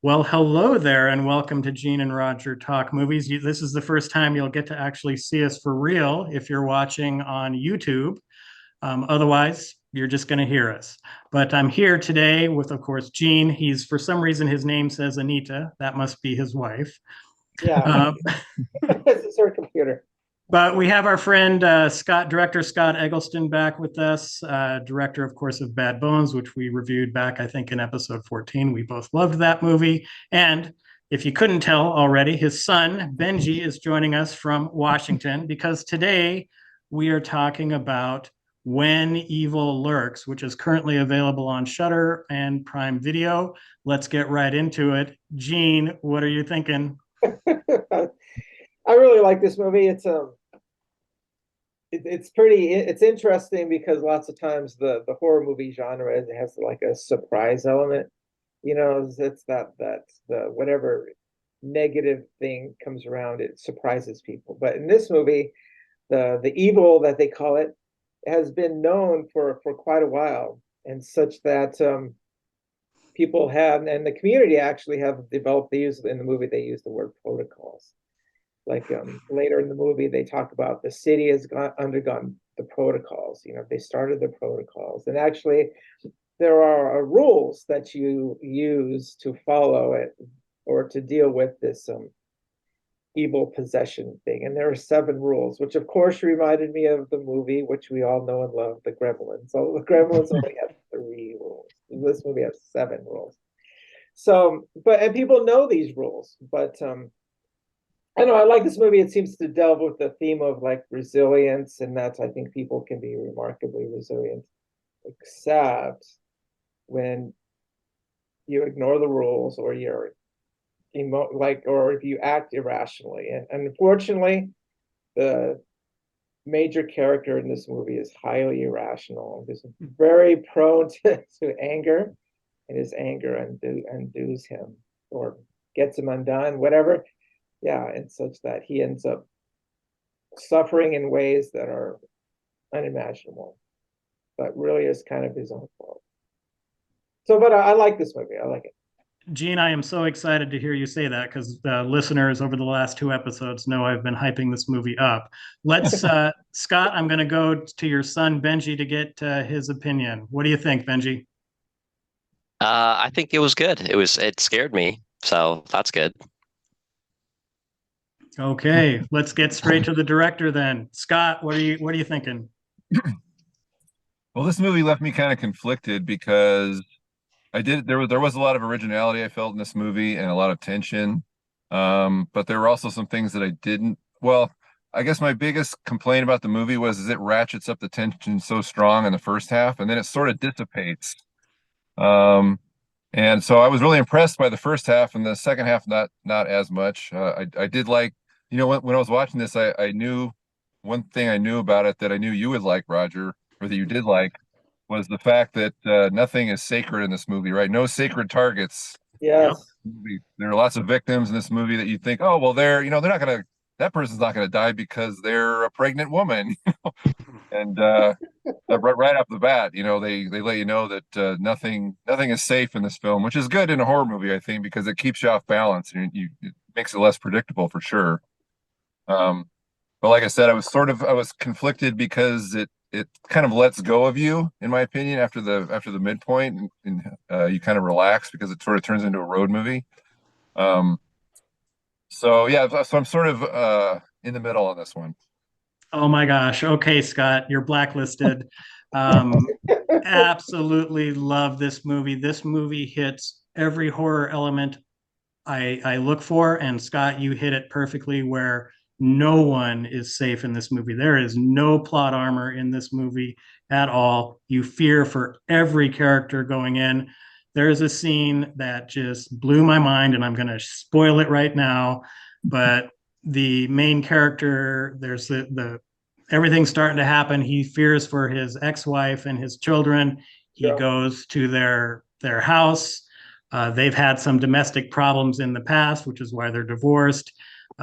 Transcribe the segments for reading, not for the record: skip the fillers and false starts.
Well, hello there, and welcome to Gene and Roger Talk Movies. This is the first time you'll get to actually see us for real if you're watching on YouTube. Otherwise, you're just going to hear us. But I'm here today with, of course, Gene. He's, for some reason, his name says Anita. That must be his wife. Yeah, Uh, this is her computer. but we have our friend director Scott Eggleston back with us, director, of course, of Bad Bones, which we reviewed back, I think, in episode 14. We both loved that movie. And if you couldn't tell already, his son, Benji, is joining us from Washington because today we are talking about When Evil Lurks, which is currently available on Shudder and Prime Video. Let's get right into it. Gene, what are you thinking? I really like this movie. It's pretty. It's interesting because lots of times the horror movie genre has like a surprise element. It's that the whatever negative thing comes around, it surprises people. But in this movie, the evil that they call it has been known for quite a while, and such that people have, and the community actually have developed. They use in the movie. They use the word protocols. Like later in the movie, they talk about the city has undergone the protocols. They started the protocols, and actually, there are rules that you use to follow it or to deal with this evil possession thing. And there are 7 rules, which of course reminded me of the movie, which we all know and love, The Gremlins. So the Gremlins only have 3 rules. This movie has 7 rules. So, and people know these rules, but I know I like this movie. It seems to delve with the theme of like resilience, and that's I think people can be remarkably resilient, except when you ignore the rules or you're or if you act irrationally. And unfortunately, the major character in this movie is highly irrational. He's very prone to anger, and his anger undoes him or gets him undone, whatever. Yeah, and such that he ends up suffering in ways that are unimaginable, but really is kind of his own fault. So, but I like this movie. I like it. Gene, I am so excited to hear you say that because listeners over the last 2 episodes know I've been hyping this movie up. Scott, I'm going to go to your son, Benji, to get his opinion. What do you think, Benji? I think it was good. It scared me, so that's good. Okay, let's get straight to the director then. Scott, what are you thinking? Well, this movie left me kind of conflicted because there was a lot of originality I felt in this movie and a lot of tension. But there were also some things that I didn't. Well, I guess my biggest complaint about the movie was is it ratchets up the tension so strong in the first half and then it sort of dissipates. Um, and so I was really impressed by the first half and the second half not as much. I did like, when I was watching this, I knew one thing I knew about it that I knew you would like, Roger, or that you did like, was the fact that nothing is sacred in this movie, right? No sacred targets. Yep. Yes. There are lots of victims in this movie that you think, oh, well, they're not gonna, that person's not gonna die because they're a pregnant woman, and right off the bat, they let you know that nothing is safe in this film, which is good in a horror movie, I think, because it keeps you off balance and it makes it less predictable for sure. Um, but like I said, I was conflicted because it kind of lets go of you, in my opinion, after the midpoint, and you kind of relax because it sort of turns into a road movie. Um, so yeah, so I'm sort of in the middle on this one. Oh my gosh. Okay, Scott, you're blacklisted. Um, Absolutely love this movie. This movie hits every horror element I look for, and Scott, you hit it perfectly where no one is safe in this movie. There is no plot armor in this movie at all. You fear for every character going in. There is a scene that just blew my mind, and I'm going to spoil it right now. But the main character, there's the everything's starting to happen. He fears for his ex-wife and his children. He Yeah. goes to their house. They've had some domestic problems in the past, which is why they're divorced.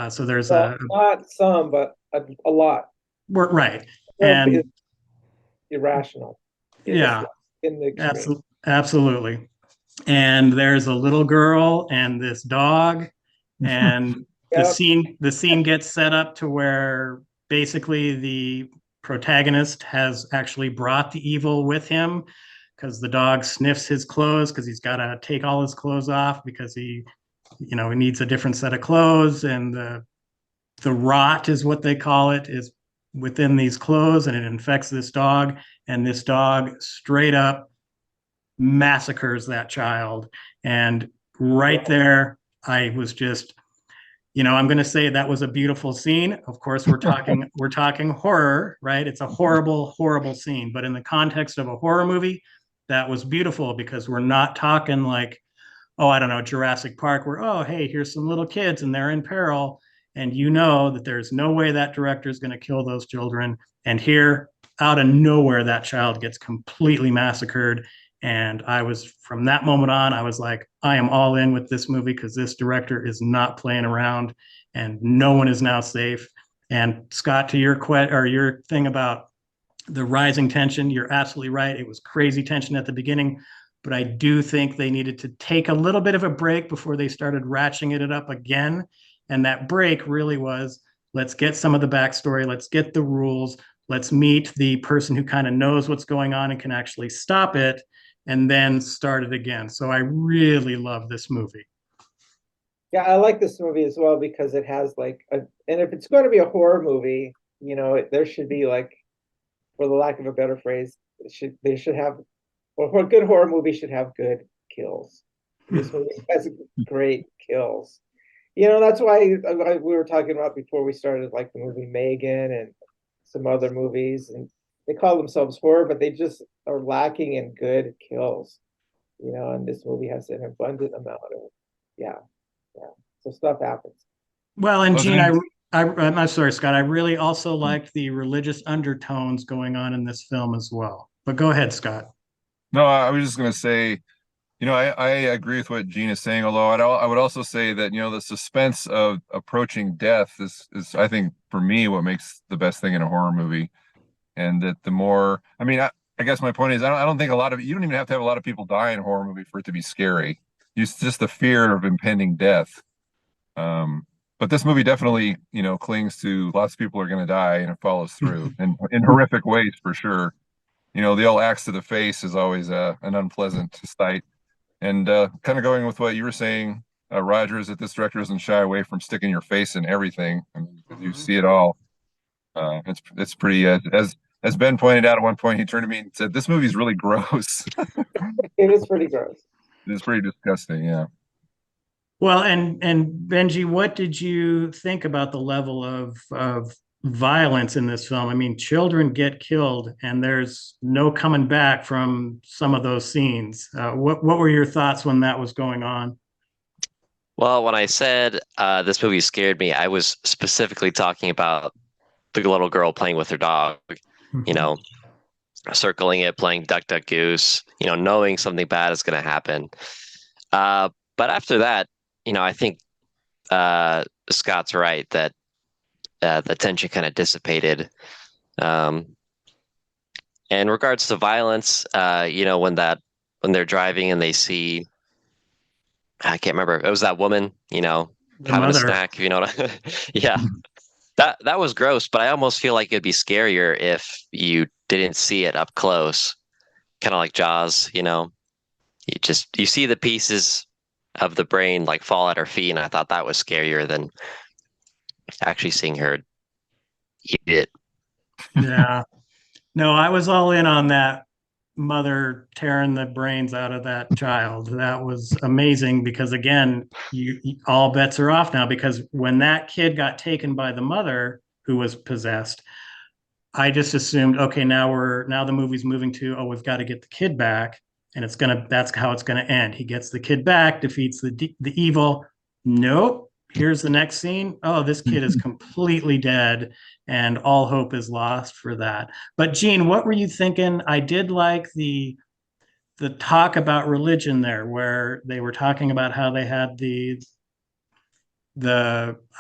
So there's Well, not some, but a lot. we're right. Is And irrational in this yeah, one, in the extreme. absolutely. and there's a little girl and this dog, and Yep. the scene gets set up to where basically the protagonist has actually brought the evil with him because the dog sniffs his clothes because he's got to take all his clothes off because he needs a different set of clothes, and the rot is what they call it, is within these clothes, and it infects this dog, and this dog straight up massacres that child. And right there, I was just, I'm going to say that was a beautiful scene. Of course, we're talking horror, right? It's a horrible, horrible scene, but in the context of a horror movie, that was beautiful because we're not talking like, oh, I don't know, Jurassic Park, where, oh, hey, here's some little kids and they're in peril. And you know that there's no way that director is going to kill those children. And here, out of nowhere, that child gets completely massacred. And from that moment on, I was like, I am all in with this movie because this director is not playing around and no one is now safe. And Scott, to your thing about the rising tension, you're absolutely right. It was crazy tension at the beginning, but I do think they needed to take a little bit of a break before they started ratcheting it up again. And that break really was, let's get some of the backstory, let's get the rules, let's meet the person who kind of knows what's going on and can actually stop it, and then start it again. So I really love this movie. Yeah, I like this movie as well because it has and if it's going to be a horror movie, there should be like, for the lack of a better phrase, they should have, well, a good horror movie should have good kills. This movie has great kills. That's why we were talking about before we started, like the movie Megan and some other movies, and they call themselves horror, but they just are lacking in good kills. And this movie has an abundant amount of, yeah, yeah. So stuff happens. Well, and I was Gene, gonna, I'm sorry, Scott. I really also liked the religious undertones going on in this film as well. But go ahead, Scott. no, I was just gonna say, I agree with what Gene is saying, although I would also say that, the suspense of approaching death is I think for me what makes the best thing in a horror movie. And that the more, I guess my point is, I don't think you don't even have to have a lot of people die in a horror movie for it to be scary. It's just the fear of impending death. Um, but this movie definitely, clings to lots of people are going to die and it follows through and in horrific ways for sure. The old axe to the face is always an unpleasant sight. And kind of going with what you were saying, Roger, is that this director doesn't shy away from sticking your face in everything. I mean, you see it all. It's pretty as Ben pointed out at one point, he turned to me and said, "This movie's really gross." It is pretty gross. It's pretty disgusting. Yeah. Well, and Benji, what did you think about the level of violence in this film? I mean, children get killed, and there's no coming back from some of those scenes. What were your thoughts when that was going on? Well, when I said this movie scared me, I was specifically talking about the little girl playing with her dog, you Mhm. know, circling it, playing duck, duck, goose, knowing something bad is going to happen. But after that, I think Scott's right that the tension kind of dissipated. Um, in regards to violence, when they're driving and they see, I can't remember, it was that woman, The having a mother. snack, yeah. That was gross, but I almost feel like it'd be scarier if you didn't see it up close, kind of like Jaws, you see the pieces of the brain like fall at her feet, and I thought that was scarier than actually seeing her eat it. Yeah. No, I was all in on that mother tearing the brains out of that child. That was amazing because again, all bets are off now because when that kid got taken by the mother who was possessed, I just assumed, okay, now the movie's moving to, oh, we've got to get the kid back, and that's how it's gonna end. He gets the kid back, defeats the evil. Nope. Here's the next scene. Oh, this kid is completely dead, and all hope is lost for that. But Gene, what were you thinking? I did like the talk about religion there, where they were talking about how they had the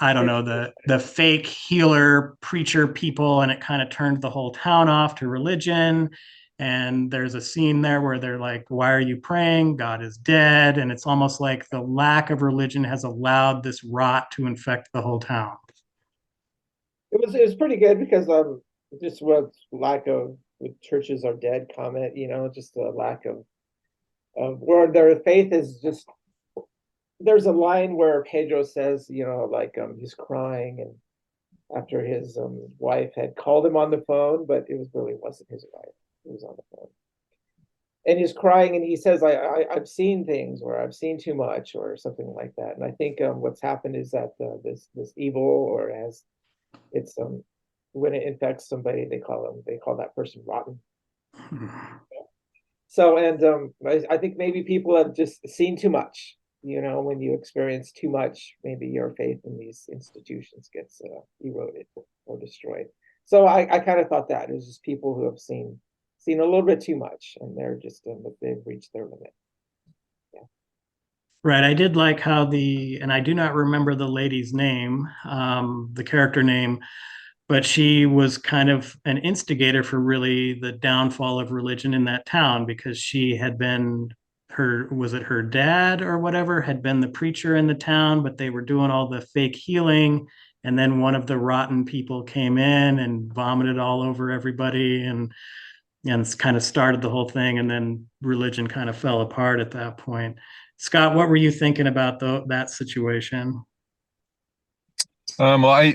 I don't know, the fake healer preacher people, and it kind of turned the whole town off to religion. And there's a scene there where they're like, why are you praying? God is dead. And it's almost like the lack of religion has allowed this rot to infect the whole town. It was pretty good because just what lack of churches are dead comment, just a lack of where their faith is just. There's a line where Pedro says, like he's crying and after his wife had called him on the phone, but it really wasn't his wife. He was on the phone. And he's crying and he says, I've seen things, or I've seen too much, or something like that. And I think what's happened is that this evil, or as it's when it infects somebody, they call that person rotten. So, and I think maybe people have just seen too much. When you experience too much, maybe your faith in these institutions gets eroded or destroyed. So I kind of thought that it was just people who have seen a little bit too much, and they're just they've reached their limit. Yeah. Right. I did like how and I do not remember the lady's name, the character name, but she was kind of an instigator for really the downfall of religion in that town, because she had been was it her dad or whatever, had been the preacher in the town, but they were doing all the fake healing. And then one of the rotten people came in and vomited all over everybody, and it's kind of started the whole thing. And then religion kind of fell apart at that point. Scott, what were you thinking about that situation? Well,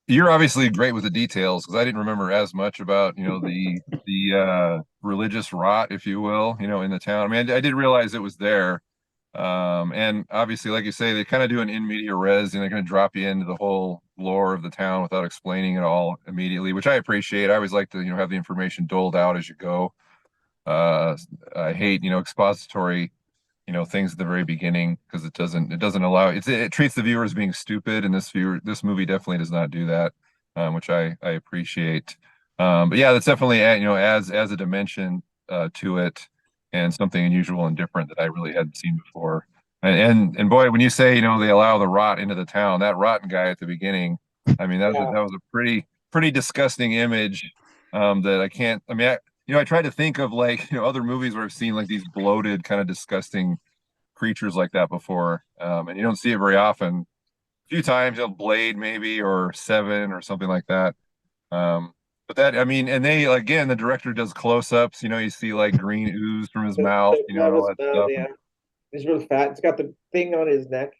you're obviously great with the details because I didn't remember as much about the religious rot, if you will, in the town. I mean, I did realize it was there, and obviously, like you say, they kind of do an in media res, and they're going to drop you into the whole lore of the town without explaining it all immediately, which I appreciate. I always like to have the information doled out as you go. I hate expository things at the very beginning because it doesn't allow it treats the viewer as being stupid, and this movie definitely does not do that, which I appreciate. But yeah, that's definitely adds a dimension to it, and something unusual and different that I really hadn't seen before. And boy, when you say they allow the rot into the town, that rotten guy at the beginning, I mean that was a pretty disgusting image that I can't. I mean, I tried to think of like other movies where I've seen like these bloated, kind of disgusting creatures like that before, and you don't see it very often. A few times, Blade maybe, or Seven or something like that. But that, I mean, and they again, the director does close-ups. You see like green ooze from his mouth, and all that stuff. Yeah, he's really fat. It's got the thing on his neck.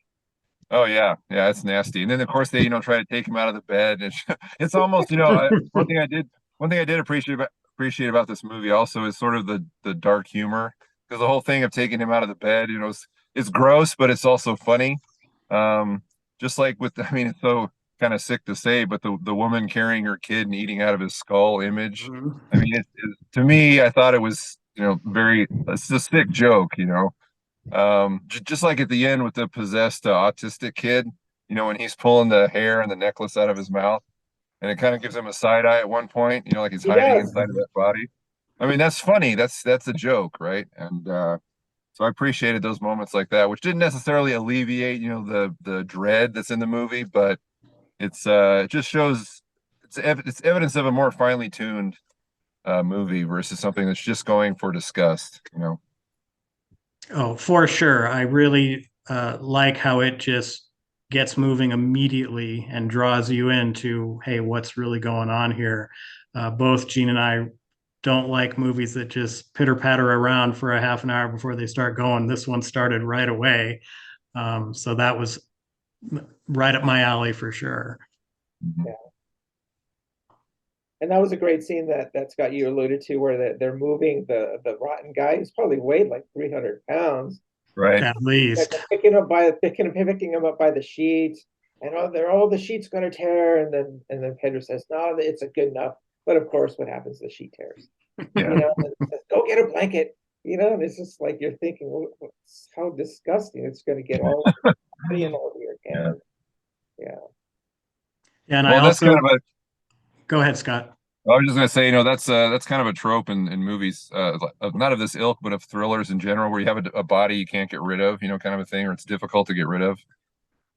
Oh yeah, it's nasty. And then of course they try to take him out of the bed. And it's almost one thing I did appreciate about this movie also is sort of the dark humor, because the whole thing of taking him out of the bed, it's gross, but it's also funny. Just like I mean, it's so kind of sick to say, but the woman carrying her kid and eating out of his skull image. I mean, to me, I thought it was it's a sick joke, just like at the end with the possessed autistic kid, when he's pulling the hair and the necklace out of his mouth, and it kind of gives him a side eye at one point, like he's hiding inside of that body. I mean, that's funny. That's a joke, right? And so I appreciated those moments like that, which didn't necessarily alleviate the dread that's in the movie, but it just shows it's evidence of a more finely tuned movie versus something that's just going for disgust. Oh, for sure. I really like how it just gets moving immediately and draws you into, hey, what's really going on here? Both Gene and I don't like movies that just pitter patter around for a half an hour before they start going. This one started right away. So that was right up my alley for sure. Yeah. And that was a great scene that Scott, you alluded to, where they're moving the rotten guy. He's probably weighed like 300 pounds. Right. At least. Like picking him up by the sheet, and the sheet's gonna tear, and then Pedro says, no, it's a good enough. But of course, what happens? The sheet tears. Yeah. And says, go get a blanket. And it's just like you're thinking, well, how disgusting it's going to get all over your hand. Yeah. And well, I also that's kind of go ahead, Scott. I was just gonna say, that's kind of a trope in movies, not of this ilk, but of thrillers in general, where you have a body you can't get rid of, kind of a thing, or it's difficult to get rid of,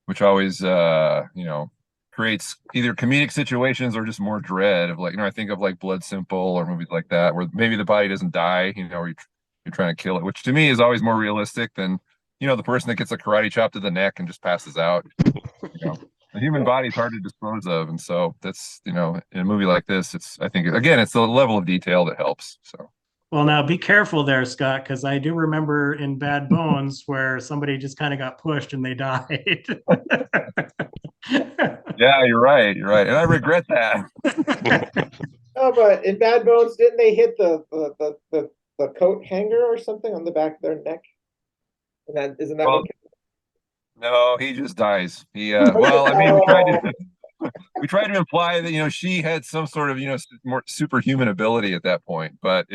which always, creates either comedic situations or just more dread of like, I think of like Blood Simple or movies like that, where maybe the body doesn't die, or you're trying to kill it, which to me is always more realistic than, the person that gets a karate chop to the neck and just passes out. The human body is hard to dispose of. And so that's, in a movie like this, I think, again, it's the level of detail that helps. So. Well, now be careful there, Scott, because I do remember in Bad Bones where somebody just kind of got pushed and they died. Yeah, you're right. You're right. And I regret that. Oh, but in Bad Bones, didn't they hit the coat hanger or something on the back of their neck? And that isn't that Well, what? no, he just dies. Well, I mean, we tried to imply that, she had some sort of, more superhuman ability at that point, but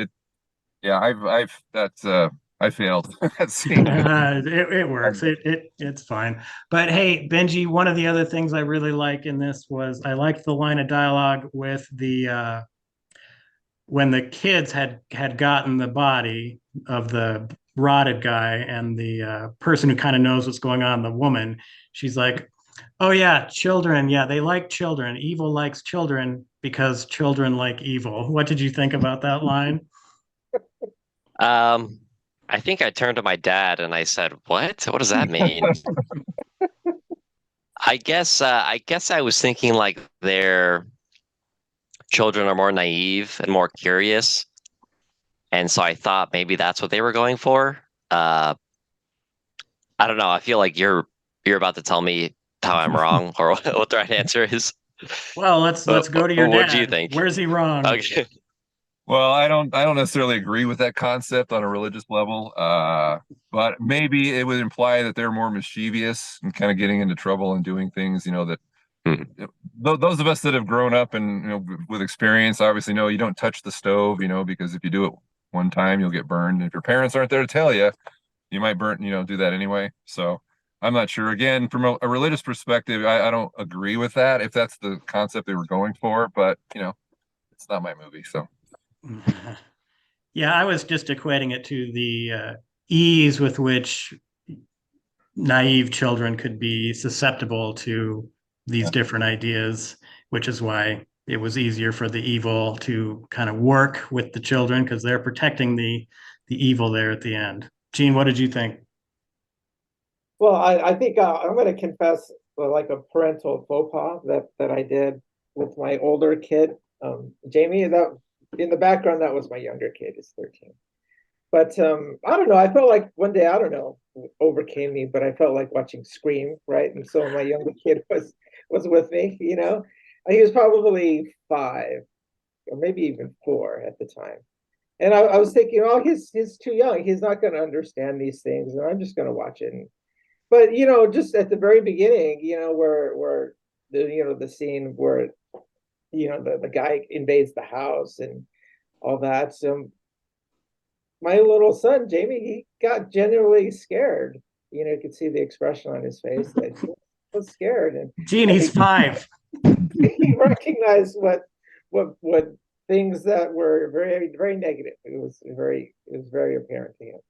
yeah, I failed that scene. It works. It's fine. But hey, Benji, one of the other things I really like in this was I liked the line of dialogue with the when the kids had gotten the body of the rotted guy, and the person who kind of knows what's going on, the woman, she's like, oh yeah, children, yeah, they like children. Evil likes children because children like evil. What did you think about that line? I think I turned to my dad and I said, "What? What does that mean?" I guess I was thinking like their children are more naive and more curious, and so I thought maybe that's what they were going for. Uh, I don't know. I feel like you're about to tell me how I'm wrong or what the right answer is. Well, let's go to your What do you dad. think? Where's he wrong? Okay. Well, I don't necessarily agree with that concept on a religious level. But maybe it would imply that they're more mischievous and kind of getting into trouble and doing things, that Hmm. those of us that have grown up and, with experience obviously know you don't touch the stove, because if you do it one time, you'll get burned. And if your parents aren't there to tell you, you might do that anyway. So I'm not sure. Again, from a religious perspective, I don't agree with that if that's the concept they were going for, but it's not my movie. So. Yeah, I was just equating it to the ease with which naive children could be susceptible to these different ideas, which is why it was easier for the evil to kind of work with the children because they're protecting the evil there at the end. Gene, what did you think? Well, I think I'm going to confess like a parental faux pas that I did with my older kid, Jamie. That in the background, that was my younger kid, is 13. But I don't know. I felt like one day, I don't know, overcame me, but I felt like watching Scream, right? And so my younger kid was with me. He was probably 5 or maybe even 4 at the time. And I was thinking, oh, he's too young. He's not going to understand these things, and I'm just going to watch it. But just at the very beginning, where the scene where the guy invades the house and all that. So my little son Jamie, he got genuinely scared. You could see the expression on his face that he was scared, and Gene, I he's think 5. he recognized what things that were very, very negative. It was very apparent to him.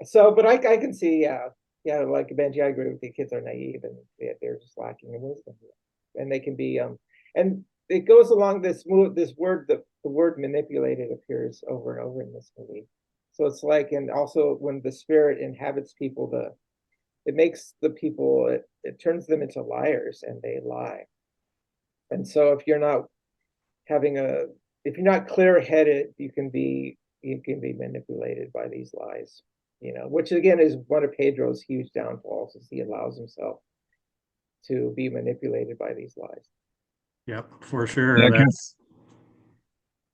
So, but I can see, yeah, like Benji, I agree with you. Kids are naive and they're just lacking in wisdom, and they can be, and it goes along this word, the word manipulated appears over and over in this movie. So it's like, and also when the spirit inhabits people, it makes the people, it turns them into liars and they lie. And so if you're not clear headed, you can be manipulated by these lies. Which again is one of Pedro's huge downfalls, is he allows himself to be manipulated by these lies. Yep, for sure. Yeah,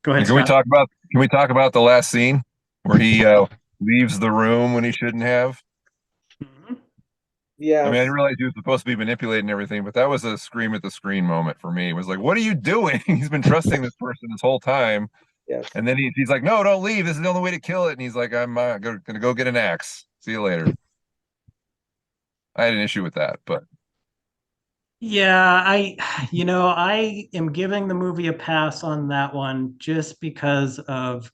Go ahead, can we Scott. talk about the last scene where he leaves the room when he shouldn't have? Mhm. I mean, I Yes. didn't realize he was supposed to be manipulating everything, but that was a scream at the screen moment for me. It was like, what are you doing? He's been trusting this person this whole time. Yes. And then he's like, no, don't leave. This is the only way to kill it. And he's like, I'm going to go get an axe. See you later. I had an issue with that, but Yeah, I am giving the movie a pass on that one just because of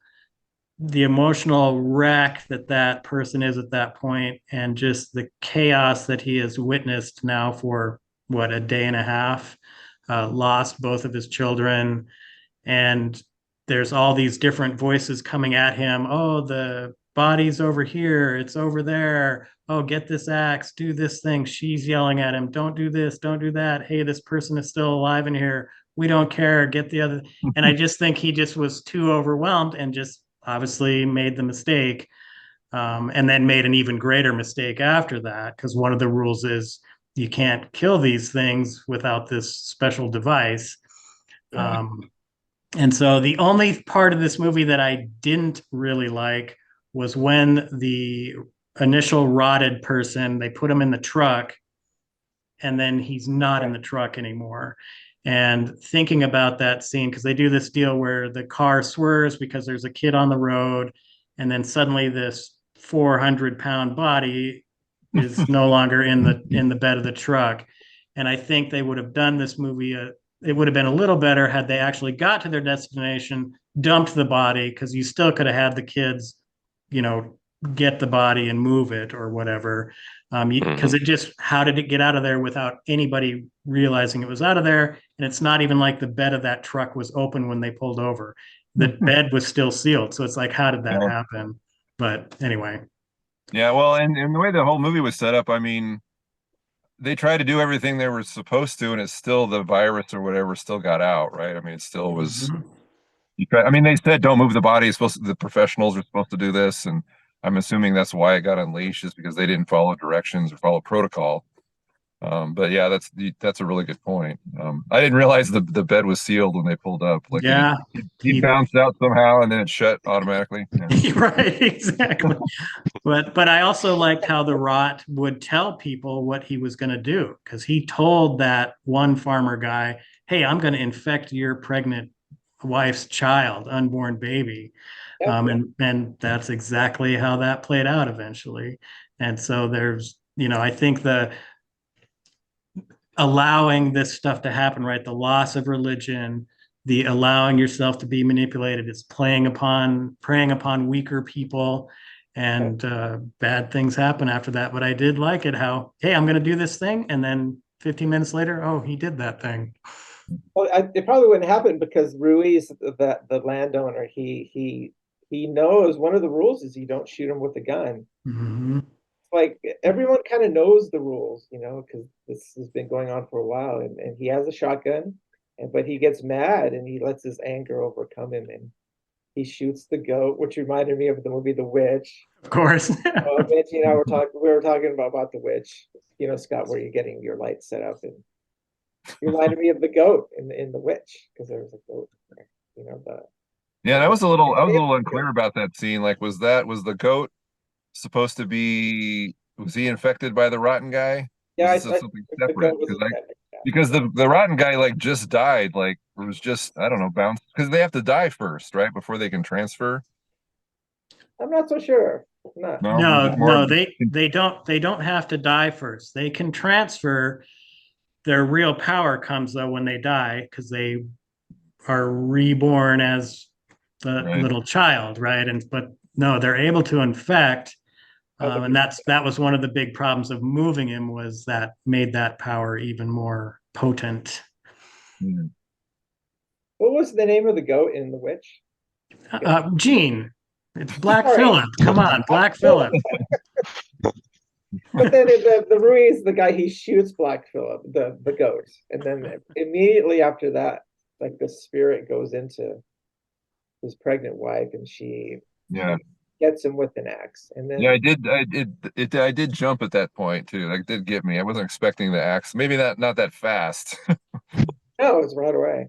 the emotional wreck that person is at that point, and just the chaos that he has witnessed now for what, a day and a half, lost both of his children, and there's all these different voices coming at him. Oh, the body's over here, it's over there. Oh, get this axe, do this thing. She's yelling at him, don't do this, don't do that. Hey, this person is still alive in here. We don't care. Get the other. And I just think he just was too overwhelmed and just obviously made the mistake, and then made an even greater mistake after that, because one of the rules is you can't kill these things without this special device. Yeah. And so the only part of this movie that I didn't really like was when the initial rotted person, they put him in the truck and then he's not in the truck anymore. And thinking about that scene, because they do this deal where the car swerves because there's a kid on the road, and then suddenly this 400-pound body is no longer in the bed of the truck. And I think they would have done this movie. It would have been a little better had they actually got to their destination, dumped the body, because you still could have had the kids, you know, get the body and move it or whatever. Because it just, how did it get out of there without anybody realizing it was out of there? And it's not even like the bed of that truck was open when they pulled over. The bed was still sealed. So it's like, how did that happen? But anyway. Yeah, well, and the way the whole movie was set up, I mean, they tried to do everything they were supposed to, and it's still the virus or whatever still got out, right? I mean, it still was. I mean, they said don't move the body. It's supposed to, the professionals are supposed to do this, and I'm assuming that's why it got unleashed, is because they didn't follow directions or follow protocol. But yeah, that's a really good point. I didn't realize the bed was sealed when they pulled up. Like Yeah. he bounced out somehow and then it shut automatically. Yeah. Right, exactly. But I also liked how the rot would tell people what he was going to do, because he told that one farmer guy, "Hey, I'm going to infect your pregnant wife's child, unborn baby," and that's exactly how that played out eventually. And so there's, I think the allowing this stuff to happen, right? The loss of religion, the allowing yourself to be manipulated, it's preying upon weaker people, and bad things happen after that. But I did like it how, hey, I'm going to do this thing, and then 15 minutes later, oh, he did that thing. Well, it probably wouldn't happen because Ruiz, the landowner, he knows one of the rules is you don't shoot him with a gun. Mm-hmm. Like everyone kind of knows the rules, because this has been going on for a while, and he has a shotgun, but he gets mad and he lets his anger overcome him, and he shoots the goat, which reminded me of the movie The Witch. Of course. Benji and I we were talking about The Witch, Scott, where you're getting your light set up, and you reminded me of the goat in The Witch, because there was a goat there, Yeah, I was a little unclear about that scene. Like, was the goat supposed to be, was he infected by the rotten guy? Yeah, was this something separate? Because the rotten guy like just died, like it was just, I don't know, bounced, because they have to die first, right, before they can transfer. I'm not so sure. No, they don't have to die first. They can transfer. Their real power comes though when they die, because they are reborn as the little child, right? But no, they're able to infect, and that was one of the big problems of moving him, was that made that power even more potent. What was the name of the goat in The Witch? Gene. It's Black Phillip. Come on, Black Phillip. But then the Ruiz, the guy, he shoots Black Phillip, the goat, and then immediately after that, like the spirit goes into his pregnant wife, and she gets him with an axe. And then I did jump at that point too. Like, it did get me. I wasn't expecting the axe. Maybe not that fast. No, it's right away.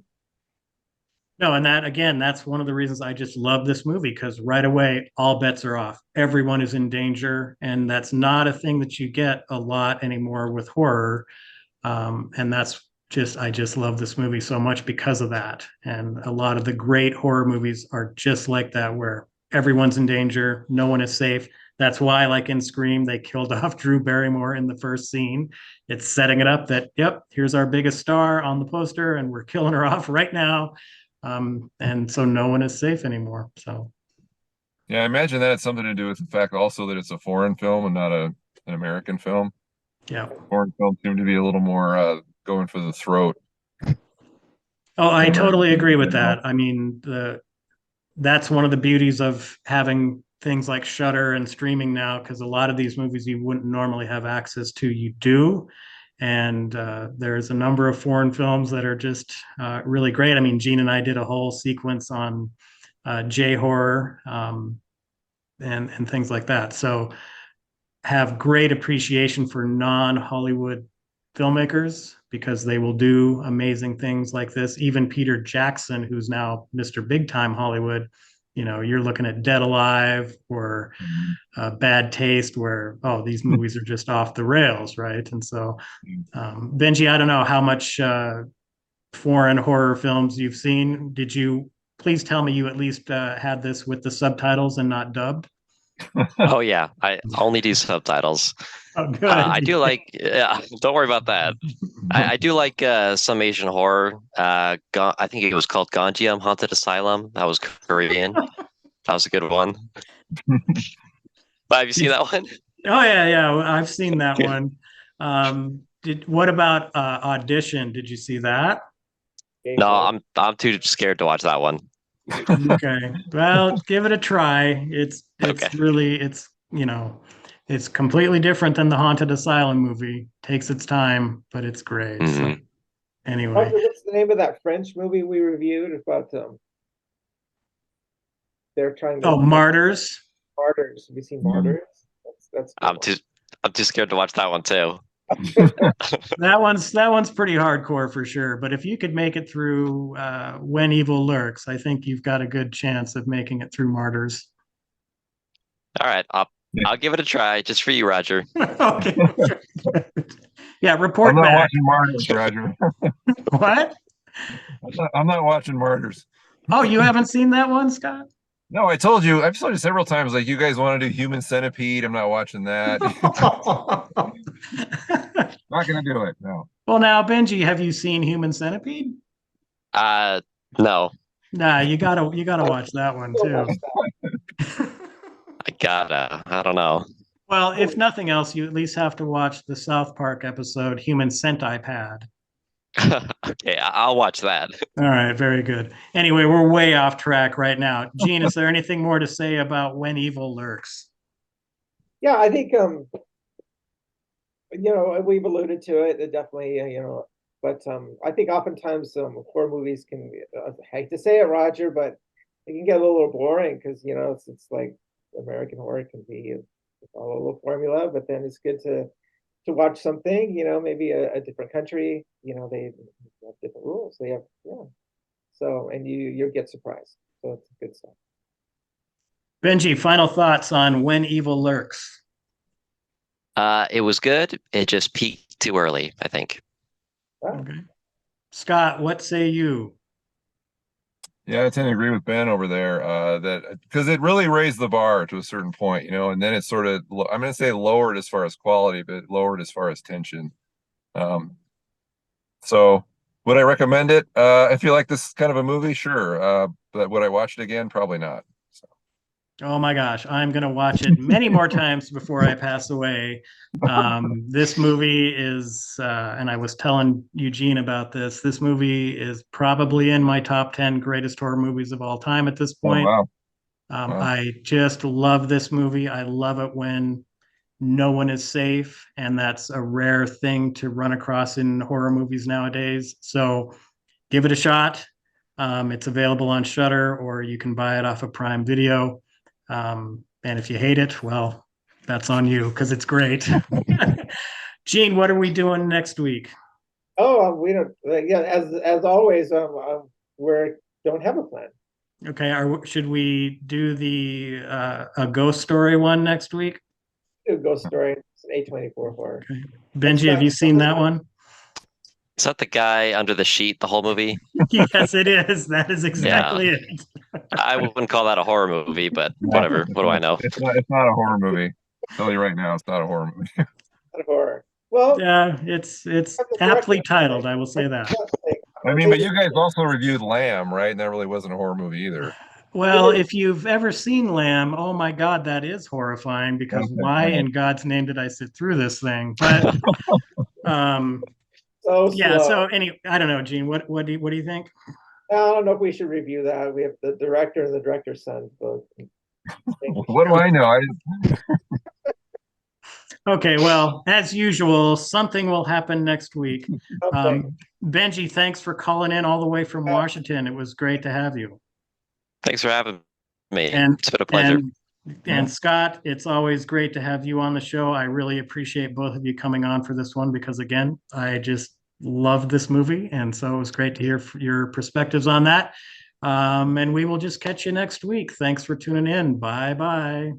No, and that's one of the reasons I just love this movie, because right away, all bets are off. Everyone is in danger, and that's not a thing that you get a lot anymore with horror. And I just love this movie so much because of that. And a lot of the great horror movies are just like that, where everyone's in danger, no one is safe. That's why, like in Scream, they killed off Drew Barrymore in the first scene. It's setting it up that, yep, here's our biggest star on the poster, and we're killing her off right now. And so no one is safe anymore. So yeah, I imagine that had something to do with the fact also that it's a foreign film and not an American film. Yeah. Foreign films seem to be a little more going for the throat. Oh, I American totally films agree in with general. that. I mean, that's one of the beauties of having things like Shutter and streaming now, because a lot of these movies you wouldn't normally have access to, you do. And there's a number of foreign films that are just really great. I mean, Gene and I did a whole sequence on J horror and things like that. So have great appreciation for non-Hollywood filmmakers because they will do amazing things like this. Even Peter Jackson, who's now Mr. Big Time Hollywood, you're looking at Dead Alive or Bad Taste, where, oh, these movies are just off the rails, right? And so, Benji, I don't know how much foreign horror films you've seen. Did you please tell me you at least had this with the subtitles and not dubbed? Oh yeah, I only do subtitles. Oh, I good. do like, yeah, don't worry about that. I do like some Asian horror. I think it was called Ganjiam Haunted Asylum. That was Korean. That was a good one. But have you seen that one? Oh yeah, I've seen that one. What about Audition? Did you see that? No, I'm too scared to watch that one. Okay. Well, give it a try. Okay. It's completely different than the Haunted Asylum movie. Takes its time, but it's great. So Mhm. anyway. Roger, what's the name of that French movie we reviewed about they're trying Oh, to Martyrs. Martyrs. Have you seen Martyrs? That's a good I'm one. too I'm too scared to watch that one too. That one's pretty hardcore for sure. But if you could make it through When Evil Lurks, I think you've got a good chance of making it through Martyrs. All right, I'll give it a try just for you, Roger. Okay. Yeah, I'm report not back. watching Martyrs, Roger. What? I'm not watching Martyrs. Oh, you haven't seen that one, Scott? No, I've told you several times, like, you guys want to do Human Centipede. I'm not watching that. Not gonna do it. No. Well, now, Benji, have you seen Human Centipede? Uh, no, Nah, you gotta watch that one Still too. watch that. I don't know. Well, if nothing else, you at least have to watch the South Park episode Human Centipede. Okay, I'll watch that. All right, very good. Anyway, we're way off track right now. Gene, is there anything more to say about When Evil Lurks? Yeah, I think we've alluded to it. It definitely but I think oftentimes horror movies can I hate to say it, Roger, but it can get a little boring because it's like American horror can be follow a little formula, but then it's good to watch something, maybe a different country, they have different rules. They have, yeah. So, and you get surprised. So it's good stuff. Benji, final thoughts on When Evil Lurks. It was good. It just peaked too early, I think. Okay. Scott, what say you? Yeah, I tend to agree with Ben over there. That because it really raised the bar to a certain point, and then it sort of, I'm going to say lowered as far as quality, but lowered as far as tension. So would I recommend it? If you like this kind of a movie, sure. But would I watch it again? Probably not. So. Oh my gosh, I'm going to watch it many more times before I pass away. This movie is, and I was telling Eugene about this, this movie is probably in my top 10 greatest horror movies of all time at this Oh, point. wow. Wow. I just love this movie. I love it when no one is safe, and that's a rare thing to run across in horror movies nowadays. So give it a shot. It's available on Shutter, or you can buy it off of Prime Video. And if you hate it, well, that's on you because it's great. Gene, what are we doing next week? Oh, we don't. Yeah, as always, we don't have a plan. Okay, should we do the a ghost story one next week? Do a ghost story. It's an A24 horror. Okay. Benji, have you seen that one? Is that the guy under the sheet the whole movie? Yes, it is. That is exactly it. I wouldn't call that a horror movie, but whatever. What do I know? It's not a horror movie. I'll tell you right now, it's not a horror movie. Not a horror. Well, Yeah, it's aptly titled. I will say that. I mean, but you guys also reviewed Lamb, right? And that really wasn't a horror movie either. Well, if you've ever seen Lamb, oh my God, that is horrifying because Okay, why right. in God's name did I sit through this thing? But um, So yeah, slow. so I don't know, Gene, what do you think? I don't know if we should review that. We have the director and the director's son both. What do I know? Okay, well, as usual, something will happen next week. Something. Benji, thanks for calling in all the way from Washington. It was great to have you. Thanks for having me. And It's been a pleasure. and Scott, it's always great to have you on the show. I really appreciate both of you coming on for this one because again, I just love this movie, and so it was great to hear your perspectives on that. And we will just catch you next week. Thanks for tuning in. Bye bye.